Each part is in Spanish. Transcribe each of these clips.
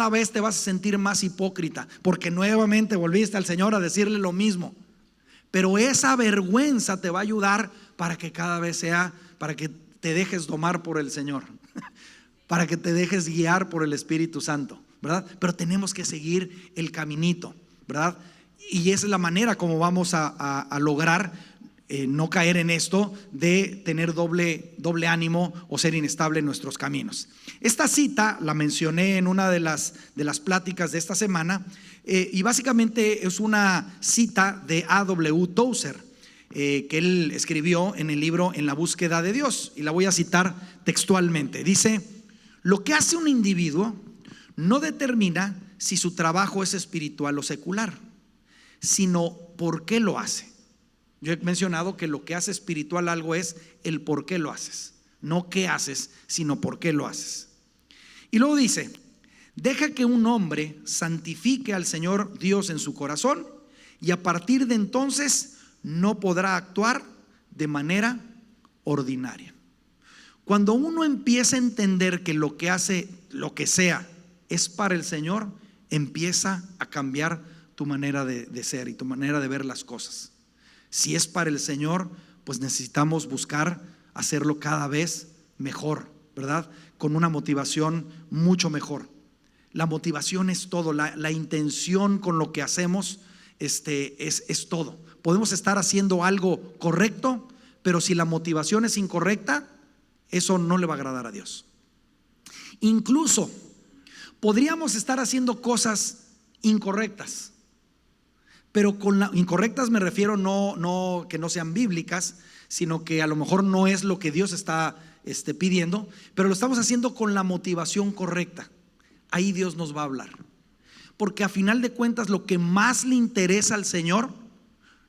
cada vez te vas a sentir más hipócrita, porque nuevamente volviste al Señor a decirle lo mismo. Pero esa vergüenza te va a ayudar para que cada vez sea, para que te dejes domar por el Señor, para que te dejes guiar por el Espíritu Santo, ¿verdad? Pero tenemos que seguir el caminito, ¿verdad? Y esa es la manera como vamos a lograr no caer en esto de tener doble ánimo o ser inestable en nuestros caminos. Esta cita la mencioné en una de las pláticas de esta semana, y básicamente es una cita de A.W. Tozer, que él escribió en el libro En la búsqueda de Dios, y la voy a citar textualmente. Dice: lo que hace un individuo no determina si su trabajo es espiritual o secular, sino por qué lo hace. Yo he mencionado que lo que hace espiritual algo es el por qué lo haces, no qué haces, sino por qué lo haces. Y luego dice: deja que un hombre santifique al Señor Dios en su corazón, y a partir de entonces no podrá actuar de manera ordinaria. Cuando uno empieza a entender que lo que hace, lo que sea, es para el Señor, empieza a cambiar tu manera de ser y tu manera de ver las cosas. Si es para el Señor, pues necesitamos buscar hacerlo cada vez mejor, ¿verdad? Con una motivación mucho mejor. La motivación es todo, la intención con lo que hacemos es todo. Podemos estar haciendo algo correcto, pero si la motivación es incorrecta, eso no le va a agradar a Dios. Incluso podríamos estar haciendo cosas incorrectas, pero incorrectas me refiero no que no sean bíblicas, sino que a lo mejor no es lo que Dios está pidiendo, pero lo estamos haciendo con la motivación correcta. Ahí Dios nos va a hablar, porque a final de cuentas lo que más le interesa al Señor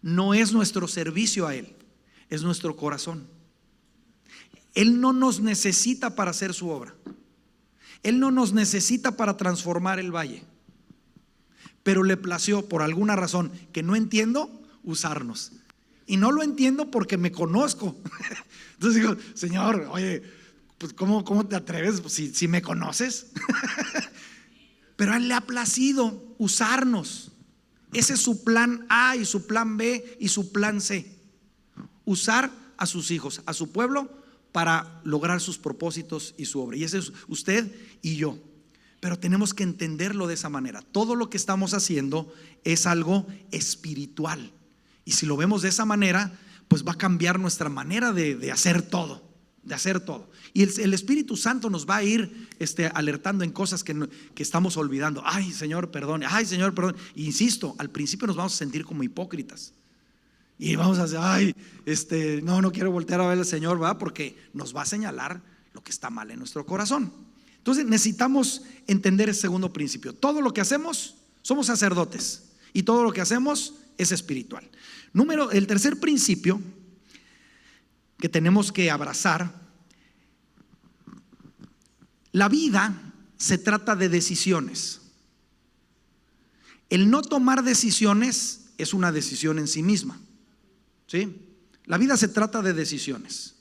no es nuestro servicio a Él, es nuestro corazón. Él no nos necesita para hacer su obra, Él no nos necesita para transformar el valle, pero le plació, por alguna razón que no entiendo, usarnos. Y no lo entiendo porque me conozco. Entonces digo: Señor, oye, pues ¿cómo te atreves si me conoces? Pero a Él le ha placido usarnos. Ese es su plan A y su plan B y su plan C. Usar a sus hijos, a su pueblo, para lograr sus propósitos y su obra. Y ese es usted y yo. Pero tenemos que entenderlo de esa manera. Todo lo que estamos haciendo es algo espiritual. Y si lo vemos de esa manera, pues va a cambiar nuestra manera de hacer todo. Y el Espíritu Santo nos va a ir alertando en cosas que estamos olvidando. Ay, Señor, perdón. Ay, Señor, perdón. E insisto, al principio nos vamos a sentir como hipócritas. Y vamos a decir: ay, no quiero voltear a ver al Señor, ¿verdad? Porque nos va a señalar lo que está mal en nuestro corazón. Entonces necesitamos entender el segundo principio. Todo lo que hacemos, somos sacerdotes, y todo lo que hacemos es espiritual. El tercer principio que tenemos que abrazar: la vida se trata de decisiones. El no tomar decisiones es una decisión en sí misma, ¿sí? La vida se trata de decisiones,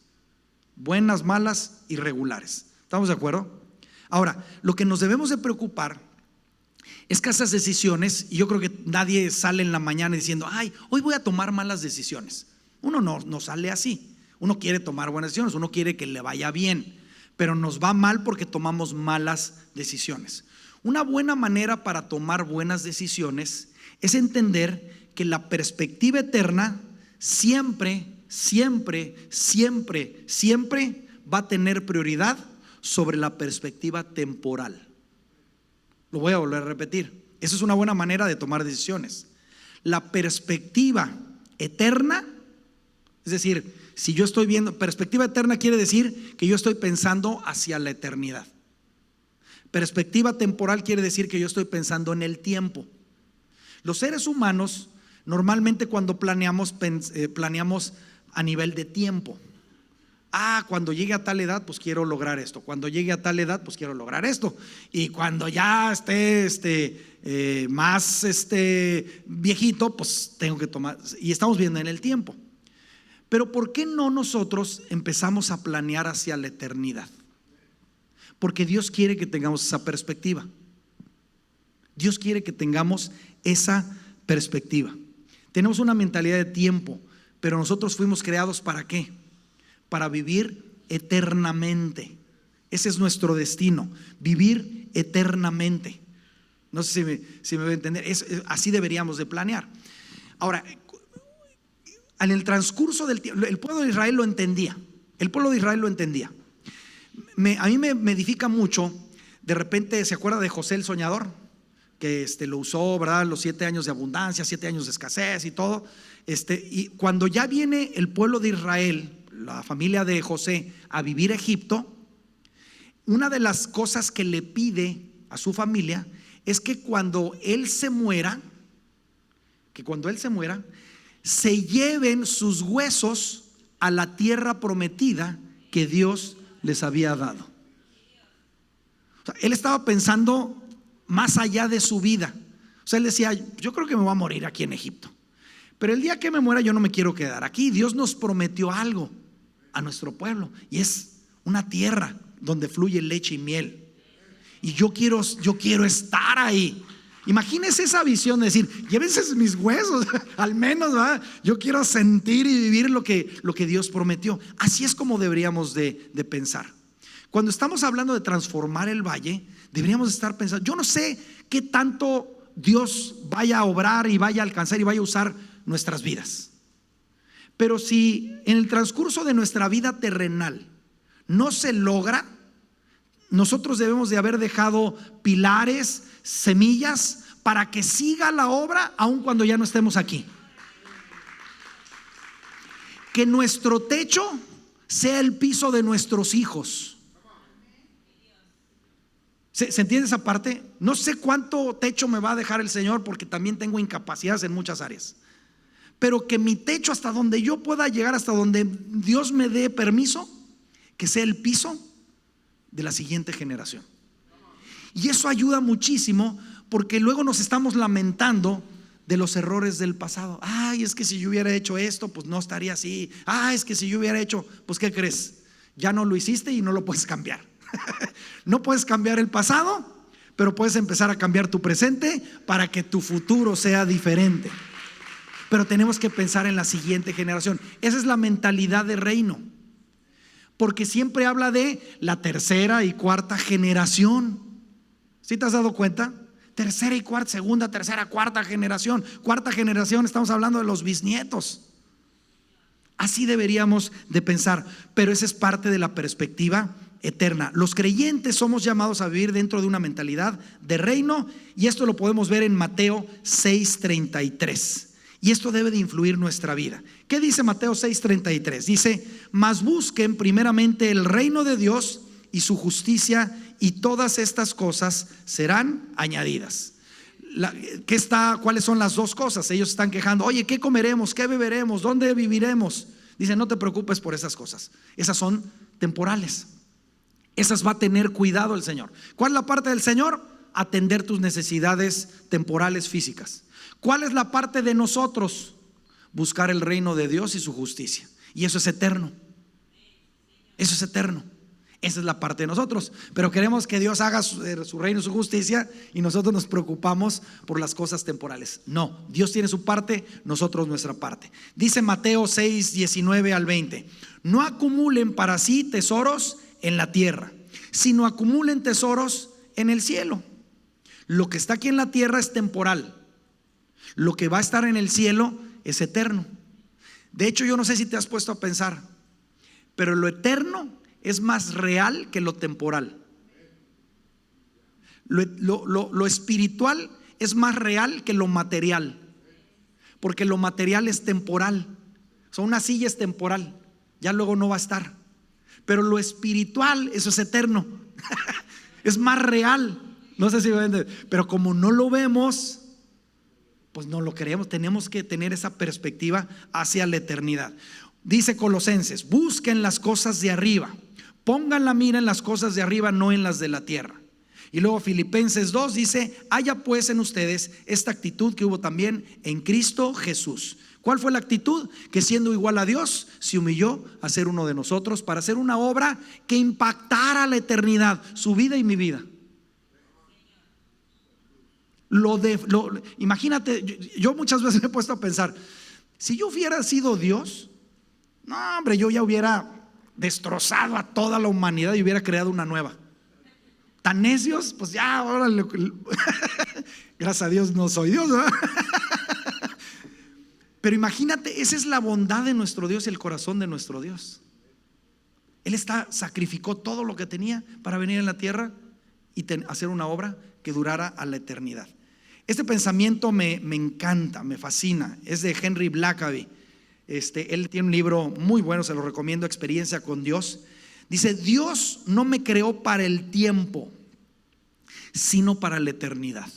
buenas, malas y regulares. ¿Estamos de acuerdo? Ahora, lo que nos debemos de preocupar es que esas decisiones, y yo creo que nadie sale en la mañana diciendo: ay, hoy voy a tomar malas decisiones. Uno no sale así. Uno quiere tomar buenas decisiones, uno quiere que le vaya bien, pero nos va mal porque tomamos malas decisiones. Una buena manera para tomar buenas decisiones es entender que la perspectiva eterna siempre va a tener prioridad sobre la perspectiva temporal. Lo voy a volver a repetir. Esa es una buena manera de tomar decisiones. La perspectiva eterna, es decir, si yo estoy viendo, perspectiva eterna quiere decir que yo estoy pensando hacia la eternidad. Perspectiva temporal quiere decir que yo estoy pensando en el tiempo. Los seres humanos normalmente cuando planeamos a nivel de tiempo. Cuando llegue a tal edad, pues quiero lograr esto. Cuando llegue a tal edad, pues quiero lograr esto. Y cuando ya esté más viejito, pues tengo que tomar. Y estamos viendo en el tiempo. Pero ¿por qué no nosotros empezamos a planear hacia la eternidad? Porque Dios quiere que tengamos esa perspectiva. Dios quiere que tengamos esa perspectiva. Tenemos una mentalidad de tiempo, pero nosotros fuimos creados ¿para qué? Para vivir eternamente. Ese es nuestro destino, vivir eternamente. No sé si me voy a entender. Así deberíamos de planear. Ahora, en el transcurso del tiempo, el pueblo de Israel lo entendía. El pueblo de Israel lo entendía. A mí me edifica mucho. De repente, ¿se acuerda de José el soñador? Que lo usó, ¿verdad? Los 7 años de abundancia, 7 años de escasez y todo. Y cuando ya viene el pueblo de Israel, la familia de José, a vivir a Egipto, una de las cosas que le pide a su familia es que cuando él se muera, se lleven sus huesos a la tierra prometida que Dios les había dado. O sea, él estaba pensando más allá de su vida. O sea, él decía, yo creo que me voy a morir aquí en Egipto, pero el día que me muera yo no me quiero quedar aquí. Dios nos prometió algo a nuestro pueblo, y es una tierra donde fluye leche y miel, y yo quiero estar ahí. Imagínese esa visión de decir, llévense mis huesos, al menos, ¿verdad? Yo quiero sentir y vivir lo que Dios prometió. Así es como deberíamos de pensar. Cuando estamos hablando de transformar el valle, deberíamos estar pensando, yo no sé qué tanto Dios vaya a obrar y vaya a alcanzar y vaya a usar nuestras vidas, pero si en el transcurso de nuestra vida terrenal no se logra, nosotros debemos de haber dejado pilares, semillas, para que siga la obra aun cuando ya no estemos aquí. Que nuestro techo sea el piso de nuestros hijos. ¿Se entiende esa parte? No sé cuánto techo me va a dejar el Señor, porque también tengo incapacidades en muchas áreas, pero que mi techo, hasta donde yo pueda llegar, hasta donde Dios me dé permiso, que sea el piso de la siguiente generación. Y eso ayuda muchísimo, porque luego nos estamos lamentando de los errores del pasado. Ay, es que si yo hubiera hecho esto, pues no estaría así. Ay, es que si yo hubiera hecho, pues ¿qué crees? Ya no lo hiciste y no lo puedes cambiar. No puedes cambiar el pasado, pero puedes empezar a cambiar tu presente para que tu futuro sea diferente. Pero tenemos que pensar en la siguiente generación. Esa es la mentalidad de reino, porque siempre habla de la tercera y cuarta generación. ¿Sí te has dado cuenta? Tercera y cuarta, segunda, tercera, cuarta generación. Cuarta generación, estamos hablando de los bisnietos. Así deberíamos de pensar, pero esa es parte de la perspectiva eterna. Los creyentes somos llamados a vivir dentro de una mentalidad de reino, y esto lo podemos ver en Mateo 6:33. Y esto debe de influir nuestra vida. ¿Qué dice Mateo 6:33? Dice, mas busquen primeramente el reino de Dios y su justicia, y todas estas cosas serán añadidas. ¿Cuáles son las dos cosas? Ellos están quejando, oye, ¿qué comeremos? ¿Qué beberemos? ¿Dónde viviremos? Dice, no te preocupes por esas cosas. Esas son temporales. Esas va a tener cuidado el Señor. ¿Cuál es la parte del Señor? Atender tus necesidades temporales físicas. ¿Cuál es la parte de nosotros? Buscar el reino de Dios y su justicia. Y eso es eterno. Eso es eterno. Esa es la parte de nosotros. Pero queremos que Dios haga su reino y su justicia, y nosotros nos preocupamos por las cosas temporales. No, Dios tiene su parte, nosotros nuestra parte. Dice Mateo 6:19 al 20: no acumulen para sí tesoros en la tierra, sino acumulen tesoros en el cielo. Lo que está aquí en la tierra es temporal. Lo que va a estar en el cielo es eterno. De hecho, yo no sé si te has puesto a pensar, pero lo eterno es más real que lo temporal. Lo espiritual es más real que lo material, porque lo material es temporal. O sea, una silla es temporal, ya luego no va a estar. Pero lo espiritual, eso es eterno. Es más real. No sé si me entienden, pero como no lo vemos, pues no lo creemos. Tenemos que tener esa perspectiva hacia la eternidad. Dice Colosenses, busquen las cosas de arriba, pongan la mira en las cosas de arriba, no en las de la tierra. Y luego Filipenses 2 dice, haya pues en ustedes esta actitud que hubo también en Cristo Jesús. ¿Cuál fue la actitud? Que siendo igual a Dios, se humilló a ser uno de nosotros, para hacer una obra que impactara la eternidad, su vida y mi vida. Imagínate, yo muchas veces me he puesto a pensar, si yo hubiera sido Dios, no hombre, yo ya hubiera destrozado a toda la humanidad y hubiera creado una nueva. Tan necios, pues ya, ahora gracias a Dios no soy Dios, ¿verdad? Pero imagínate, esa es la bondad de nuestro Dios y el corazón de nuestro Dios. Él sacrificó todo lo que tenía para venir en la tierra y hacer una obra que durara a la eternidad. Este pensamiento me encanta, me fascina. Es de Henry Blackaby. Él tiene un libro muy bueno, se lo recomiendo, Experiencia con Dios. Dice: Dios no me creó para el tiempo, sino para la eternidad.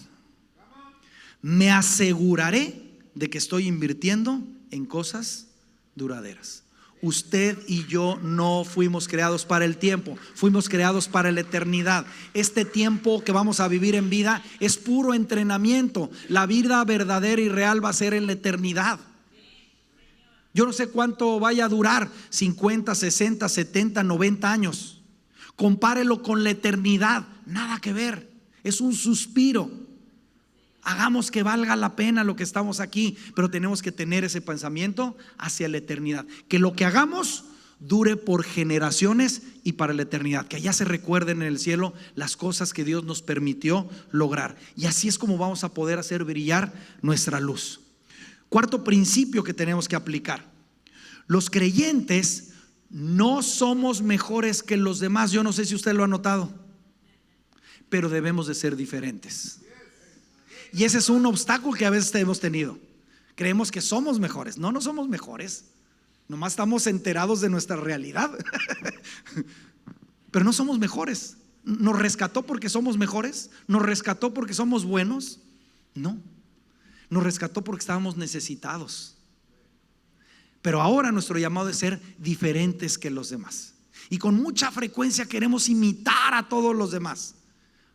Me aseguraré de que estoy invirtiendo en cosas duraderas. Usted y yo no fuimos creados para el tiempo, fuimos creados para la eternidad. Este tiempo que vamos a vivir en vida es puro entrenamiento. La vida verdadera y real va a ser en la eternidad. Yo no sé cuánto vaya a durar, 50, 60, 70, 90 años. Compárelo con la eternidad, nada que ver. Es un suspiro. Hagamos que valga la pena lo que estamos aquí, pero tenemos que tener ese pensamiento hacia la eternidad. Que lo que hagamos dure por generaciones y para la eternidad. Que allá se recuerden en el cielo las cosas que Dios nos permitió lograr. Y así es como vamos a poder hacer brillar nuestra luz. Cuarto principio que tenemos que aplicar: los creyentes no somos mejores que los demás. Yo no sé si usted lo ha notado, pero debemos de ser diferentes. Y ese es un obstáculo que a veces hemos tenido. Creemos que somos mejores. No somos mejores. Nomás estamos enterados de nuestra realidad. Pero no somos mejores. ¿Nos rescató porque somos mejores? ¿Nos rescató porque somos buenos? No. Nos rescató porque estábamos necesitados. Pero ahora nuestro llamado es ser diferentes que los demás. Y con mucha frecuencia queremos imitar a todos los demás,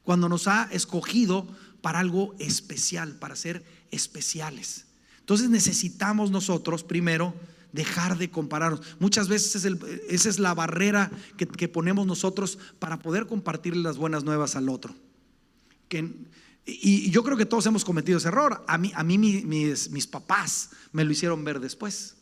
cuando nos ha escogido para algo especial, para ser especiales. Entonces necesitamos nosotros primero dejar de compararnos. Muchas veces esa es la barrera que ponemos nosotros para poder compartirle las buenas nuevas al otro. Y yo creo que todos hemos cometido ese error. A mí mis papás me lo hicieron ver después.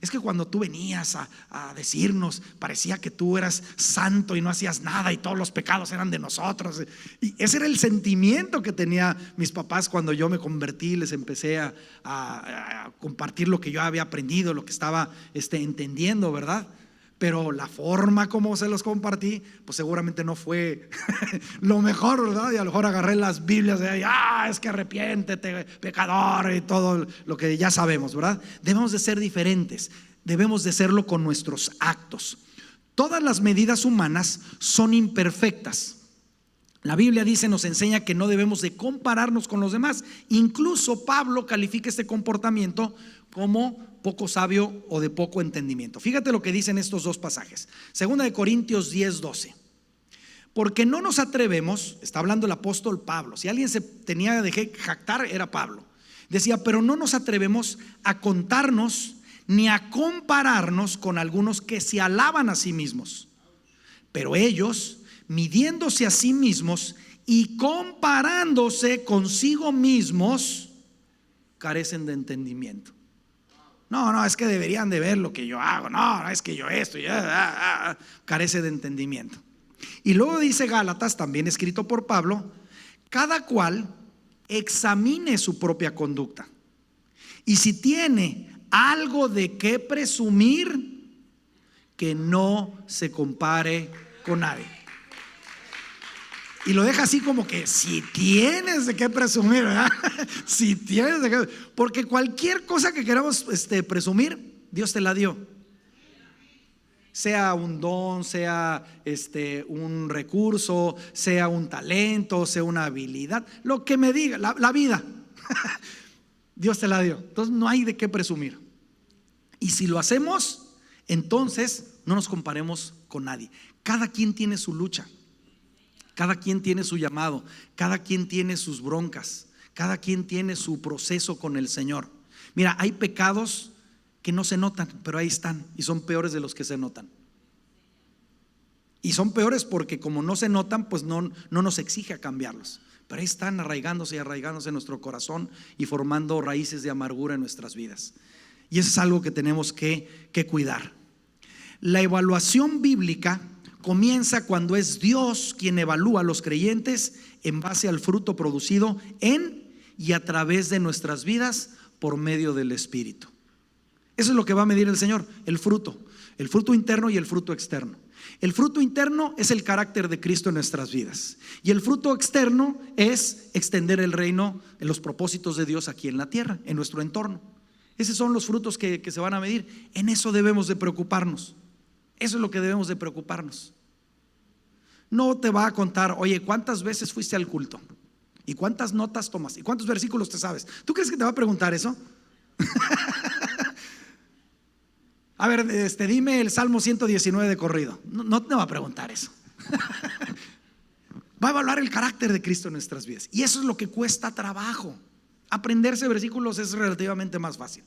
Es que cuando tú venías a decirnos, parecía que tú eras santo y no hacías nada y todos los pecados eran de nosotros. Y ese era el sentimiento que tenía mis papás cuando yo me convertí. Les empecé a compartir lo que yo había aprendido, lo que estaba entendiendo, ¿verdad? Pero la forma como se los compartí, pues seguramente no fue lo mejor, ¿verdad? Y a lo mejor agarré las Biblias de ahí, es que arrepiéntete, pecador, y todo lo que ya sabemos, ¿verdad? Debemos de ser diferentes, debemos de serlo con nuestros actos. Todas las medidas humanas son imperfectas. La Biblia nos enseña que no debemos de compararnos con los demás. Incluso Pablo califica este comportamiento como poco sabio o de poco entendimiento. Fíjate lo que dicen estos dos pasajes. Segunda de Corintios 10:12. Porque no nos atrevemos, está hablando el apóstol Pablo. Si alguien se tenía de jactar, era Pablo. Decía: pero no nos atrevemos a contarnos ni a compararnos con algunos que se alaban a sí mismos. Pero ellos, midiéndose a sí mismos y comparándose consigo mismos, carecen de entendimiento. No, es que deberían de ver lo que yo hago. No, es que yo esto, carece de entendimiento. Y luego dice Gálatas, también escrito por Pablo: cada cual examine su propia conducta, y si tiene algo de qué presumir, que no se compare con nadie. Y lo deja así como que si tienes de qué presumir, ¿verdad? Si tienes de qué, porque cualquier cosa que queramos presumir, Dios te la dio. Sea un don, sea un recurso, sea un talento, sea una habilidad, lo que me diga, la vida. Dios te la dio. Entonces no hay de qué presumir. Y si lo hacemos, entonces no nos comparemos con nadie. Cada quien tiene su lucha. Cada quien tiene su llamado, cada quien tiene sus broncas, cada quien tiene su proceso con el Señor. Mira, hay pecados que no se notan, pero ahí están, y son peores de los que se notan. Y son peores porque como no se notan, pues no nos exige a cambiarlos. pero ahí están arraigándose y arraigándose en nuestro corazón y formando raíces de amargura en nuestras vidas. Y eso es algo que tenemos que cuidar. La evaluación bíblica comienza cuando es Dios quien evalúa a los creyentes en base al fruto producido en y a través de nuestras vidas por medio del Espíritu. Eso es lo que va a medir el Señor, el fruto interno y el fruto externo. El fruto interno es el carácter de Cristo en nuestras vidas, y el fruto externo es extender el reino en los propósitos de Dios aquí en la tierra, en nuestro entorno. Esos son los frutos que se van a medir. En eso debemos de preocuparnos. Eso es lo que debemos de preocuparnos. No te va a contar, oye, ¿cuántas veces fuiste al culto? ¿Y cuántas notas tomas? ¿Y cuántos versículos te sabes? ¿Tú crees que te va a preguntar eso? A ver, dime el Salmo 119 de corrido. No te va a preguntar eso. Va a evaluar el carácter de Cristo en nuestras vidas. Y eso es lo que cuesta trabajo. Aprenderse versículos es relativamente más fácil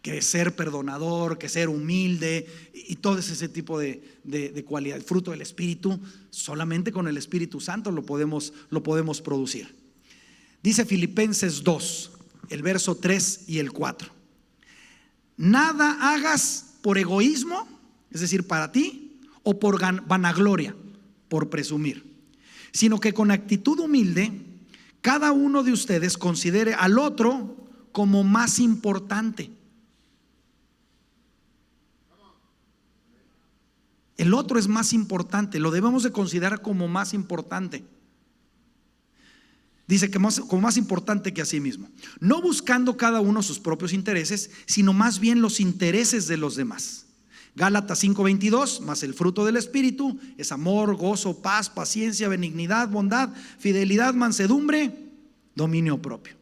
que ser perdonador, que ser humilde y todo ese tipo de cualidad. El fruto del Espíritu, solamente con el Espíritu Santo lo podemos producir. Dice Filipenses 2, el verso 3 y el 4. Nada hagas por egoísmo, es decir, para ti, o por vanagloria, por presumir, sino que con actitud humilde cada uno de ustedes considere al otro como más importante. El otro es más importante, lo debemos de considerar como más importante. Dice que como más importante que a sí mismo, no buscando cada uno sus propios intereses, sino más bien los intereses de los demás. Gálatas 5:22, más el fruto del Espíritu es amor, gozo, paz, paciencia, benignidad, bondad, fidelidad, mansedumbre, dominio propio.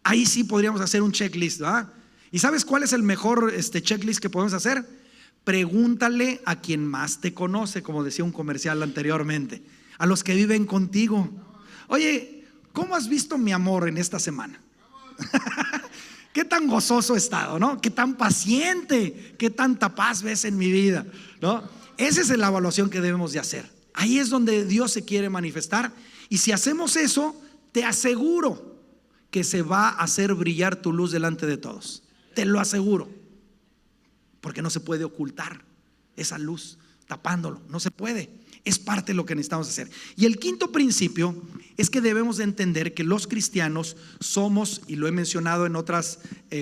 Ahí sí podríamos hacer un checklist, ¿verdad? ¿Y sabes cuál es el mejor checklist que podemos hacer? Pregúntale a quien más te conoce, como decía un comercial anteriormente, a los que viven contigo. Oye, ¿cómo has visto mi amor en esta semana? Qué tan gozoso he estado, ¿no? Qué tan paciente, qué tanta paz ves en mi vida, ¿no? Esa es la evaluación que debemos de hacer. Ahí es donde Dios se quiere manifestar. Y si hacemos eso, te aseguro que se va a hacer brillar tu luz delante de todos. Te lo aseguro. Porque no se puede ocultar esa luz tapándolo, no se puede. Es parte de lo que necesitamos hacer. Y el quinto principio es que debemos de entender que los cristianos somos, y lo he mencionado en otras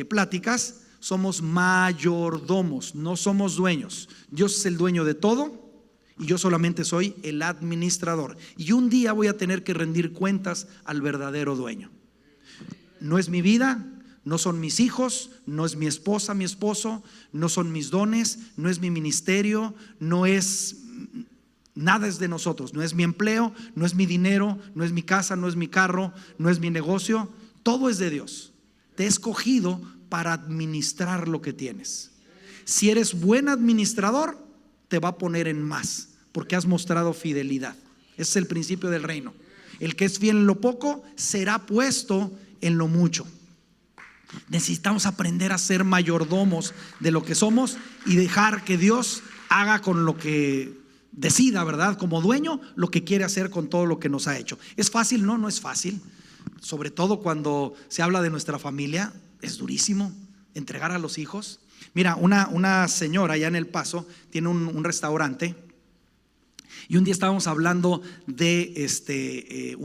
pláticas, somos mayordomos, no somos dueños. Dios es el dueño de todo y yo solamente soy el administrador. Y un día voy a tener que rendir cuentas al verdadero dueño. No es mi vida, no son mis hijos, no es mi esposa, mi esposo, no son mis dones, no es mi ministerio, nada es de nosotros, no es mi empleo, no es mi dinero, no es mi casa, no es mi carro, no es mi negocio, todo es de Dios. Te he escogido para administrar lo que tienes. Si eres buen administrador, te va a poner en más, porque has mostrado fidelidad. Ese es el principio del reino. El que es fiel en lo poco será puesto en lo mucho. Necesitamos aprender a ser mayordomos de lo que somos y dejar que Dios haga con lo que decida, ¿verdad? Como dueño, lo que quiere hacer con todo lo que nos ha hecho. ¿Es fácil? No, no es fácil. Sobre todo cuando se habla de nuestra familia, es durísimo entregar a los hijos. Mira, una señora allá en El Paso tiene un restaurante. Y un día estábamos hablando de este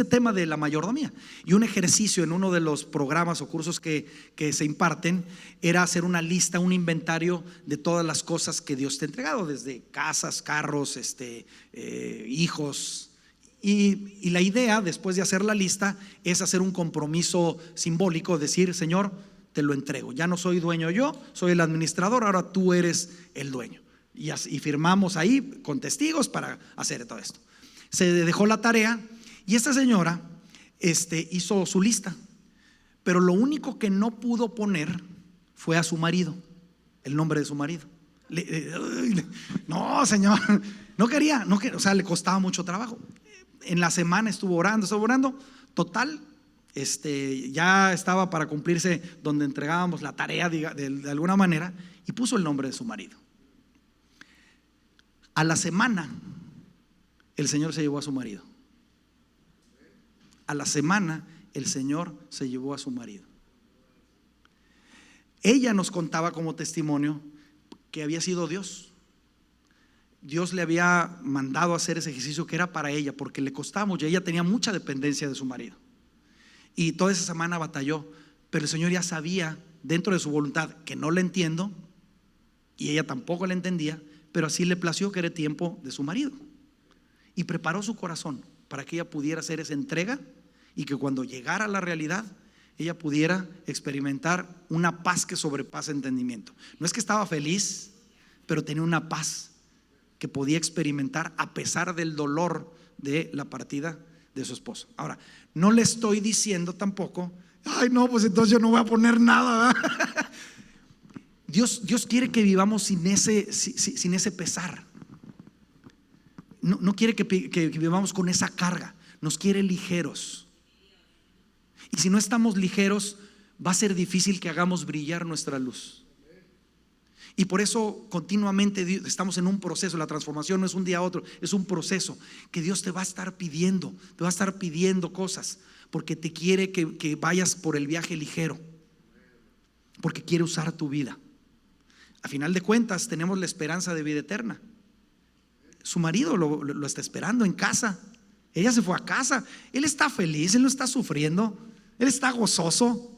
tema de la mayordomía. Y un ejercicio en uno de los programas o cursos que se imparten era hacer una lista, un inventario de todas las cosas que Dios te ha entregado, desde casas, carros, hijos. Y la idea, después de hacer la lista, es hacer un compromiso simbólico, decir: Señor, te lo entrego. Ya no soy dueño yo, soy el administrador, ahora tú eres el dueño. Y firmamos ahí con testigos para hacer todo esto. Se dejó la tarea y esta señora hizo su lista, pero lo único que no pudo poner fue a su marido, el nombre de su marido. No, señor, no quería, o sea, le costaba mucho trabajo. En la semana estuvo orando, total. Ya estaba para cumplirse donde entregábamos la tarea de alguna manera, y puso el nombre de su marido. A la semana el Señor se llevó a su marido. A la semana el Señor se llevó a su marido. Ella nos contaba como testimonio que había sido Dios. Dios le había mandado a hacer ese ejercicio que era para ella, porque le costaba mucho. Ella tenía mucha dependencia de su marido y toda esa semana batalló, pero el Señor ya sabía dentro de su voluntad que no le entiendo, y ella tampoco le entendía, pero así le plació que era tiempo de su marido, y preparó su corazón para que ella pudiera hacer esa entrega, y que cuando llegara a la realidad ella pudiera experimentar una paz que sobrepasa entendimiento. No es que estaba feliz, pero tenía una paz que podía experimentar a pesar del dolor de la partida de su esposo. Ahora, no le estoy diciendo tampoco, ay no, pues entonces yo no voy a poner nada, ¿verdad? Dios quiere que vivamos sin ese pesar. No quiere que vivamos con esa carga. Nos quiere ligeros. Y si no estamos ligeros, va a ser difícil que hagamos brillar nuestra luz. Y por eso continuamente estamos en un proceso. La transformación no es un día a otro, es un proceso que Dios te va a estar pidiendo. Te va a estar pidiendo cosas, porque te quiere que vayas por el viaje ligero, porque quiere usar tu vida. A final de cuentas tenemos la esperanza de vida eterna. Su marido lo está esperando en casa. Ella se fue a casa. Él está feliz, él no está sufriendo, él está gozoso.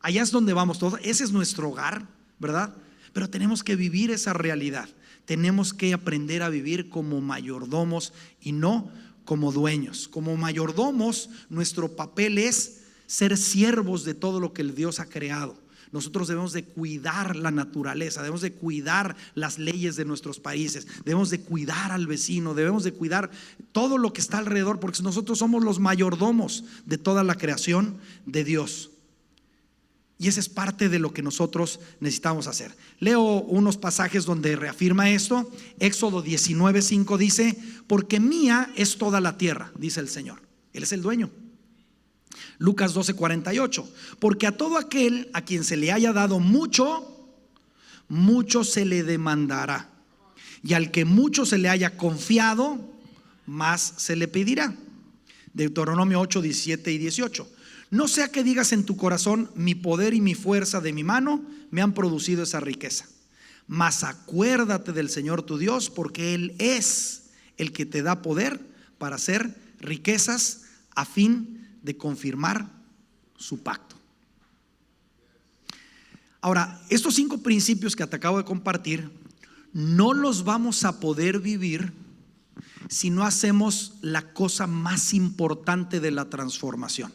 Allá es donde vamos todos. Ese es nuestro hogar, ¿verdad? Pero tenemos que vivir esa realidad. Tenemos que aprender a vivir como mayordomos y no como dueños. Como mayordomos, nuestro papel es ser siervos de todo lo que el Dios ha creado. Nosotros debemos de cuidar la naturaleza, debemos de cuidar las leyes de nuestros países, debemos de cuidar al vecino, debemos de cuidar todo lo que está alrededor, porque nosotros somos los mayordomos de toda la creación de Dios. Y esa es parte de lo que nosotros necesitamos hacer. Leo unos pasajes donde reafirma esto. Éxodo 19:5 dice: porque mía es toda la tierra, dice el Señor. Él es el dueño. Lucas 12:48: porque a todo aquel a quien se le haya dado mucho, mucho se le demandará, y al que mucho se le haya confiado, más se le pedirá. Deuteronomio 8:17 y 18: no sea que digas en tu corazón, mi poder y mi fuerza de mi mano me han producido esa riqueza. Mas acuérdate del Señor tu Dios, porque Él es el que te da poder para hacer riquezas, a fin de confirmar su pacto. Ahora, estos 5 principios que te acabo de compartir, no los vamos a poder vivir si no hacemos la cosa más importante de la transformación.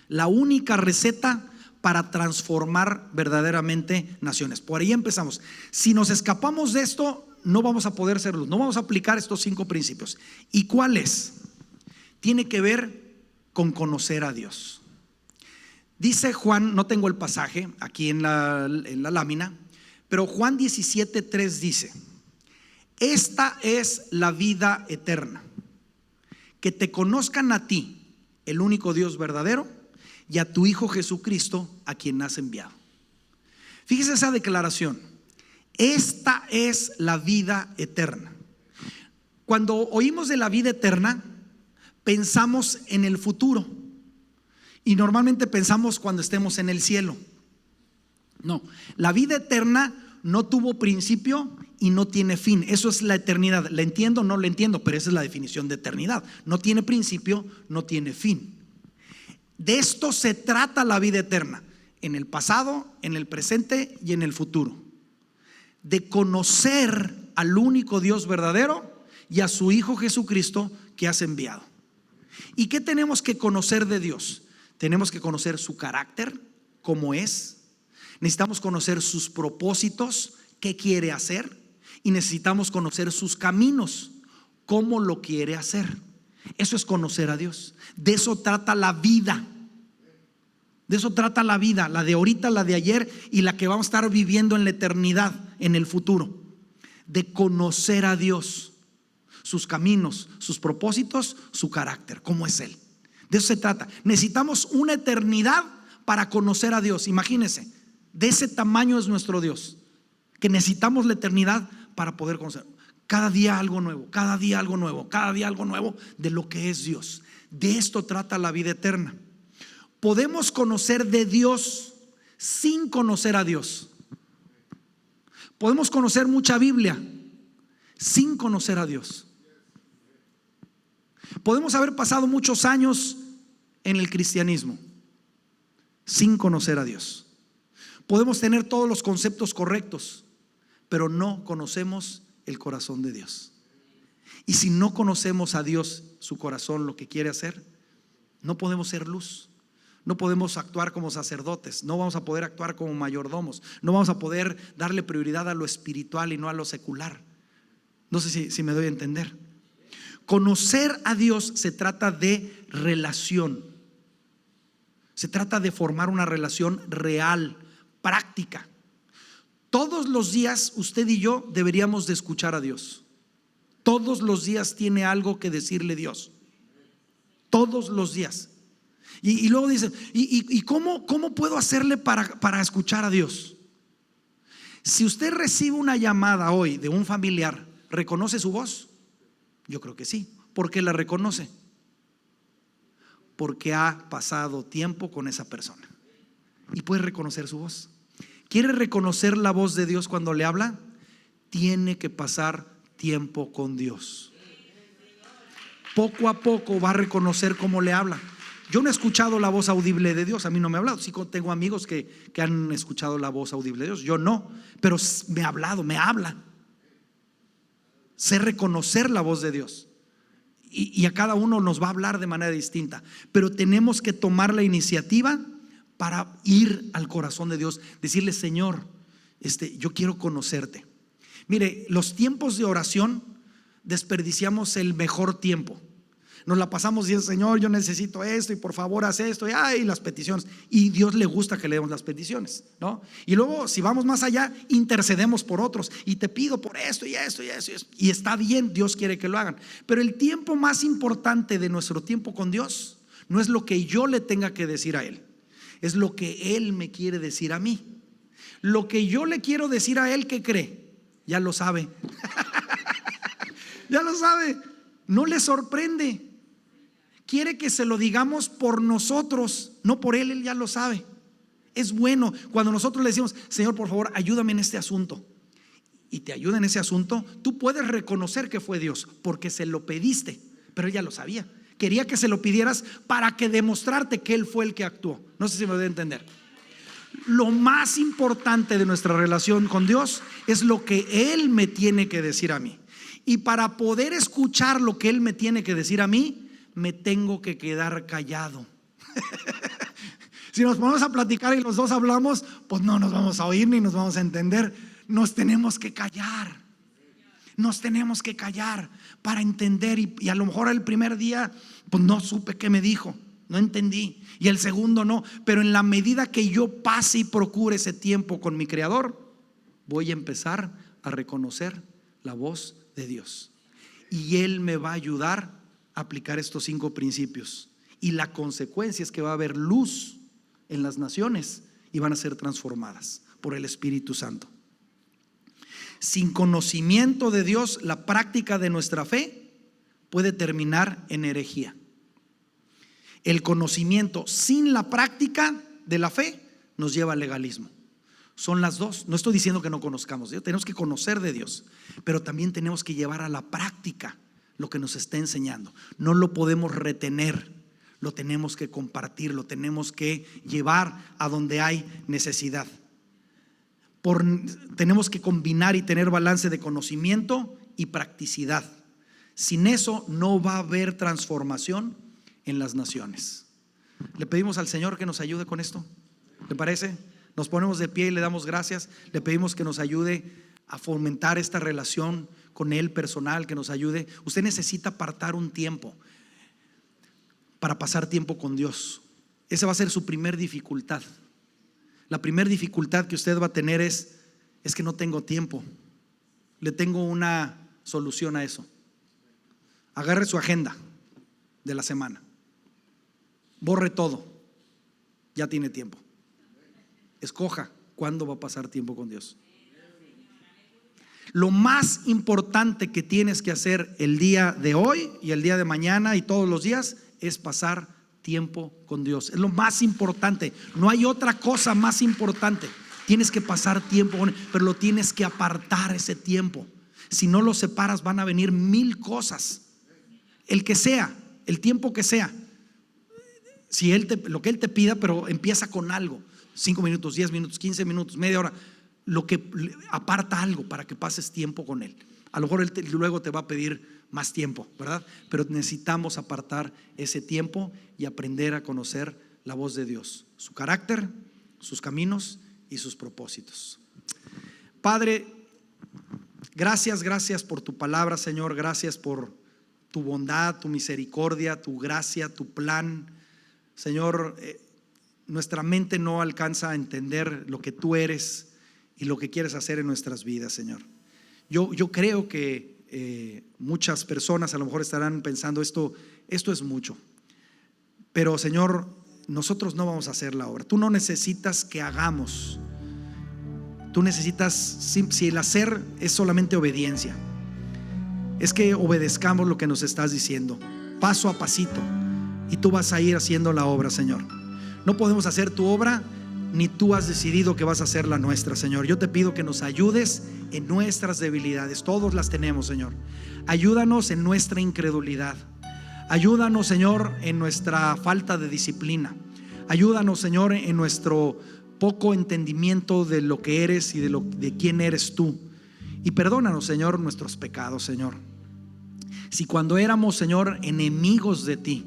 La única receta para transformar verdaderamente naciones. Por ahí empezamos. Si nos escapamos de esto, no vamos a poder ser luz, no vamos a aplicar estos 5 principios. ¿Y cuál es? Tiene que ver con conocer a Dios. Dice Juan, no tengo el pasaje aquí en la lámina, pero Juan 17:3 dice: esta es la vida eterna, que te conozcan a ti, el único Dios verdadero, y a tu Hijo Jesucristo, a quien has enviado. Fíjese esa declaración: esta es la vida eterna. Cuando oímos de la vida eterna, pensamos en el futuro, y normalmente pensamos cuando estemos en el cielo. No, la vida eterna no tuvo principio y no tiene fin. Eso es la eternidad. ¿La entiendo? No la entiendo, pero esa es la definición de eternidad. No tiene principio, no tiene fin. De esto se trata la vida eterna, en el pasado, en el presente y en el futuro. De conocer al único Dios verdadero y a su Hijo Jesucristo que has enviado. ¿Y qué tenemos que conocer de Dios? Tenemos que conocer su carácter, cómo es. Necesitamos conocer sus propósitos, qué quiere hacer. Y necesitamos conocer sus caminos, cómo lo quiere hacer. Eso es conocer a Dios. De eso trata la vida. De eso trata la vida, la de ahorita, la de ayer y la que vamos a estar viviendo en la eternidad, en el futuro. De conocer a Dios, sus caminos, sus propósitos, su carácter, cómo es Él. De eso se trata. Necesitamos una eternidad para conocer a Dios. Imagínense, de ese tamaño es nuestro Dios, que necesitamos la eternidad para poder conocer. Cada día algo nuevo, cada día algo nuevo, cada día algo nuevo de lo que es Dios. De esto trata la vida eterna. Podemos conocer de Dios sin conocer a Dios. Podemos conocer mucha Biblia sin conocer a Dios. Podemos haber pasado muchos años en el cristianismo sin conocer a Dios. Podemos tener todos los conceptos correctos, pero no conocemos el corazón de Dios. Y si no conocemos a Dios, su corazón, lo que quiere hacer, no podemos ser luz. No podemos actuar como sacerdotes, no vamos a poder actuar como mayordomos, no vamos a poder darle prioridad a lo espiritual y no a lo secular. No sé si me doy a entender. Conocer a Dios se trata de relación. Se trata de formar una relación real, práctica. Todos los días usted y yo deberíamos de escuchar a Dios. Todos los días tiene algo que decirle Dios. Todos los días. Y luego dicen, ¿y cómo puedo hacerle para escuchar a Dios? Si usted recibe una llamada hoy de un familiar, ¿reconoce su voz? Yo creo que sí. ¿Por qué la reconoce? Porque ha pasado tiempo con esa persona y puede reconocer su voz. ¿Quiere reconocer la voz de Dios cuando le habla? Tiene que pasar tiempo con Dios. Poco a poco va a reconocer cómo le habla. Yo no he escuchado la voz audible de Dios, a mí no me ha hablado. Sí tengo amigos que han escuchado la voz audible de Dios, yo no, pero me ha hablado, me habla. Sé reconocer la voz de Dios y a cada uno nos va a hablar de manera distinta, pero tenemos que tomar la iniciativa para ir al corazón de Dios, decirle: Señor, yo quiero conocerte. Mire, los tiempos de oración desperdiciamos el mejor tiempo. Nos la pasamos diciendo: Señor, yo necesito esto y por favor haz esto, y las peticiones. Y Dios le gusta que le demos las peticiones, ¿no? Y luego, si vamos más allá, intercedemos por otros y te pido por esto y esto y esto. Y está bien, Dios quiere que lo hagan. Pero el tiempo más importante de nuestro tiempo con Dios no es lo que yo le tenga que decir a Él, es lo que Él me quiere decir a mí. Lo que yo le quiero decir a Él, ¿qué cree? Ya lo sabe. Ya lo sabe. No le sorprende. Quiere que se lo digamos por nosotros, no por Él. Él ya lo sabe. Es bueno cuando nosotros le decimos: Señor, por favor, ayúdame en este asunto, y te ayuda en ese asunto. Tú puedes reconocer que fue Dios porque se lo pediste, pero Él ya lo sabía. Quería que se lo pidieras para que demostrarte que Él fue el que actuó. No sé si me voy a entender. Lo más importante de nuestra relación con Dios es lo que Él me tiene que decir a mí. Y para poder escuchar lo que Él me tiene que decir a mí, me tengo que quedar callado. Si nos ponemos a platicar y los dos hablamos, pues no nos vamos a oír ni nos vamos a entender. Nos tenemos que callar. Nos tenemos que callar para entender. Y a lo mejor el primer día pues no supe qué me dijo, no entendí. Y el segundo no. Pero en la medida que yo pase y procure ese tiempo con mi Creador, voy a empezar a reconocer la voz de Dios. Y Él me va a ayudar a aplicar estos 5 principios. Y la consecuencia es que va a haber luz en las naciones y van a ser transformadas por el Espíritu Santo. Sin conocimiento de Dios, la práctica de nuestra fe puede terminar en herejía. El conocimiento sin la práctica de la fe nos lleva al legalismo. Son las dos. No estoy diciendo que no conozcamos a Dios, tenemos que conocer de Dios, pero también tenemos que llevar a la práctica lo que nos está enseñando. No lo podemos retener, lo tenemos que compartir, lo tenemos que llevar a donde hay necesidad. Tenemos que combinar y tener balance de conocimiento y practicidad. Sin eso no va a haber transformación en las naciones. Le pedimos al Señor que nos ayude con esto. ¿Le parece? Nos ponemos de pie y le damos gracias. Le pedimos que nos ayude a fomentar esta relación con Él personal, que nos ayude. Usted necesita apartar un tiempo para pasar tiempo con Dios. Esa va a ser su primer dificultad. La primera dificultad que usted va a tener es que no tengo tiempo. Le tengo una solución a eso. Agarre su agenda de la semana, borre todo, ya tiene tiempo. Escoja cuándo va a pasar tiempo con Dios. Lo más importante que tienes que hacer el día de hoy y el día de mañana y todos los días es pasar tiempo con Dios. Es lo más importante. No hay otra cosa más importante. Tienes que pasar tiempo con Él, pero lo tienes que apartar ese tiempo. Si no lo separas, van a venir 1000 cosas. El que sea, el tiempo que sea. Si lo que Él te pida, pero empieza con algo. 5 minutos, 10 minutos, 15 minutos, media hora. Lo que aparta algo para que pases tiempo con Él. A lo mejor Él luego te va a pedir más tiempo, ¿verdad? Pero necesitamos apartar ese tiempo y aprender a conocer la voz de Dios, su carácter, sus caminos y sus propósitos. Padre, gracias por tu palabra, Señor. Gracias por tu bondad, tu misericordia, tu gracia, tu plan. Señor, nuestra mente no alcanza a entender lo que tú eres y lo que quieres hacer en nuestras vidas, Señor. Yo creo que muchas personas a lo mejor estarán pensando esto es mucho, pero Señor, nosotros no vamos a hacer la obra. Tú no necesitas que hagamos. Tú necesitas, si el hacer es solamente obediencia, es que obedezcamos lo que nos estás diciendo, paso a pasito, y tú vas a ir haciendo la obra, Señor. No podemos hacer tu obra, ni tú has decidido que vas a hacer la nuestra, Señor. Yo te pido que nos ayudes en nuestras debilidades. Todos las tenemos, Señor. Ayúdanos en nuestra incredulidad. Ayúdanos, Señor, en nuestra falta de disciplina. Ayúdanos, Señor, en nuestro poco entendimiento de lo que eres y de quién eres tú. Y perdónanos, Señor, nuestros pecados, Señor. Si cuando éramos, Señor, enemigos de ti,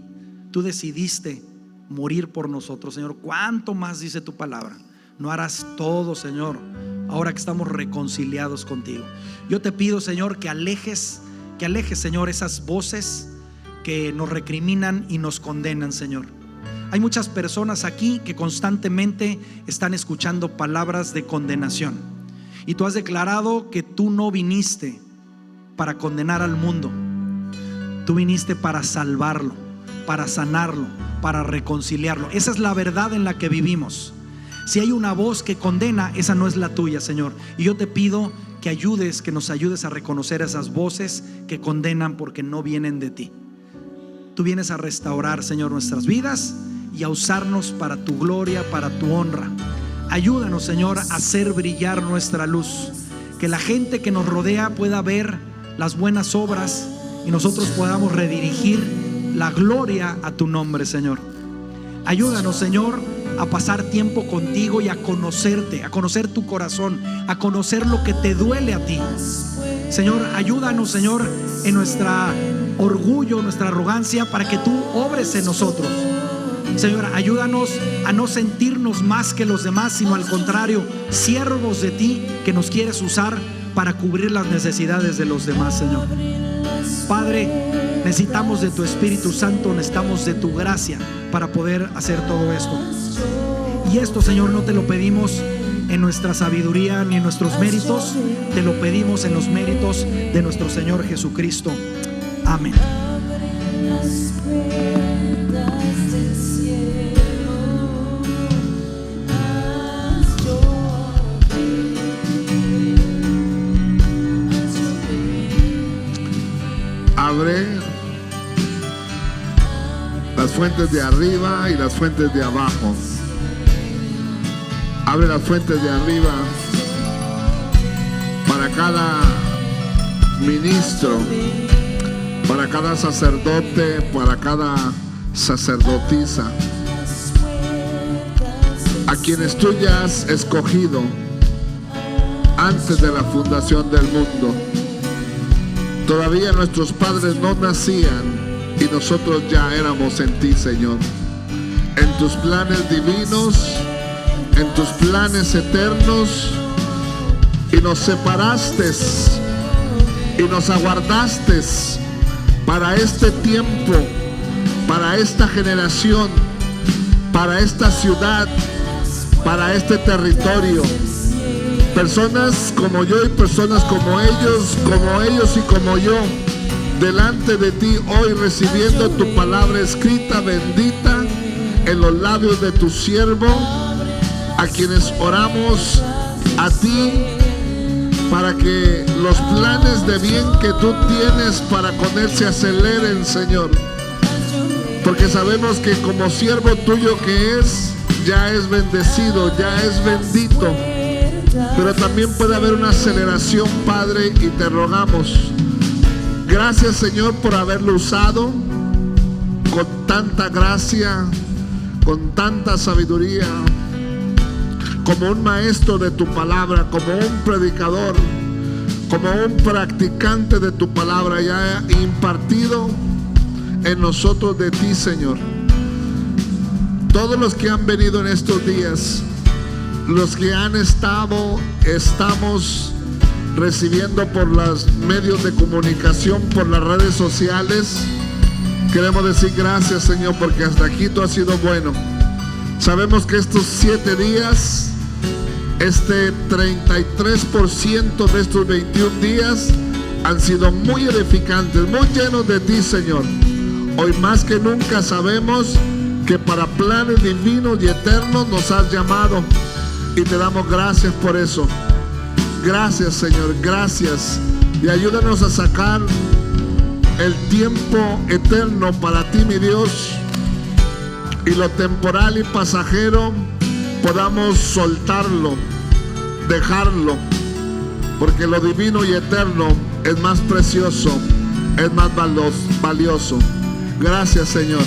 tú decidiste morir por nosotros, Señor, ¿cuánto más dice tu palabra? No harás todo, Señor, ahora que estamos reconciliados contigo. Yo te pido, Señor, que alejes, Señor, esas voces que nos recriminan y nos condenan, Señor. Hay muchas personas aquí que constantemente están escuchando palabras de condenación, y tú has declarado que tú no viniste para condenar al mundo. Tú viniste para salvarlo, para sanarlo, para reconciliarlo. Esa es la verdad en la que vivimos. Si hay una voz que condena, esa no es la tuya, Señor. Y yo te pido que nos ayudes a reconocer esas voces que condenan porque no vienen de ti. Tú vienes a restaurar, Señor, nuestras vidas y a usarnos para tu gloria, para tu honra. Ayúdanos, Señor, a hacer brillar nuestra luz, que la gente que nos rodea pueda ver las buenas obras y nosotros podamos redirigir la gloria a tu nombre, Señor. Ayúdanos, Señor, a pasar tiempo contigo y a conocerte, a conocer tu corazón, a conocer lo que te duele a ti. Señor, ayúdanos, Señor, en nuestro orgullo, nuestra arrogancia, para que tú obres en nosotros. Señor, ayúdanos a no sentirnos más que los demás, sino al contrario, siervos de ti que nos quieres usar para cubrir las necesidades de los demás, Señor. Padre, necesitamos de tu Espíritu Santo, necesitamos de tu gracia para poder hacer todo esto. Y esto, Señor, no te lo pedimos en nuestra sabiduría ni en nuestros méritos, te lo pedimos en los méritos de nuestro Señor Jesucristo. Amén. Abre las fuentes de arriba y las fuentes de abajo. Abre las fuentes de arriba para cada ministro, para cada sacerdote, para cada sacerdotisa, a quienes tú ya has escogido antes de la fundación del mundo. Todavía nuestros padres no nacían y nosotros ya éramos en ti, Señor, en tus planes divinos, en tus planes eternos, y nos separaste y nos aguardaste para este tiempo, para esta generación, para esta ciudad, para este territorio. Personas como yo y personas como ellos y como yo, delante de ti hoy, recibiendo tu palabra escrita, bendita, en los labios de tu siervo, a quienes oramos a ti para que los planes de bien que tú tienes para con Él se aceleren, Señor. Porque sabemos que como siervo tuyo que es, ya es bendecido, ya es bendito. Pero también puede haber una aceleración, Padre, y te rogamos. Gracias, Señor, por haberlo usado con tanta gracia, con tanta sabiduría, como un maestro de tu palabra, como un predicador, como un practicante de tu palabra, ya impartido en nosotros de ti, Señor. Todos los que han venido en estos días, los que han estamos recibiendo por los medios de comunicación, por las redes sociales, queremos decir gracias, Señor, porque hasta aquí tú has sido bueno. Sabemos que estos 7 días, este 33% de estos 21 días han sido muy edificantes, muy llenos de ti, Señor. Hoy más que nunca sabemos que para planes divinos y eternos nos has llamado, y te damos gracias por eso. Gracias, Señor, gracias. Y ayúdanos a sacar el tiempo eterno para ti, mi Dios, y lo temporal y pasajero podamos soltarlo, dejarlo, porque lo divino y eterno es más precioso, es más valioso. Gracias, Señor.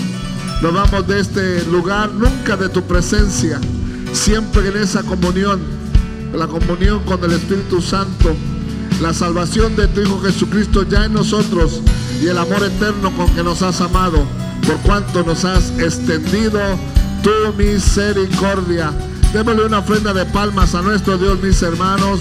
Nos vamos de este lugar, nunca de tu presencia, siempre en esa comunión, la comunión con el Espíritu Santo, la salvación de tu Hijo Jesucristo ya en nosotros, y el amor eterno con que nos has amado, por cuanto nos has extendido tu misericordia. Démosle una ofrenda de palmas a nuestro Dios, mis hermanos.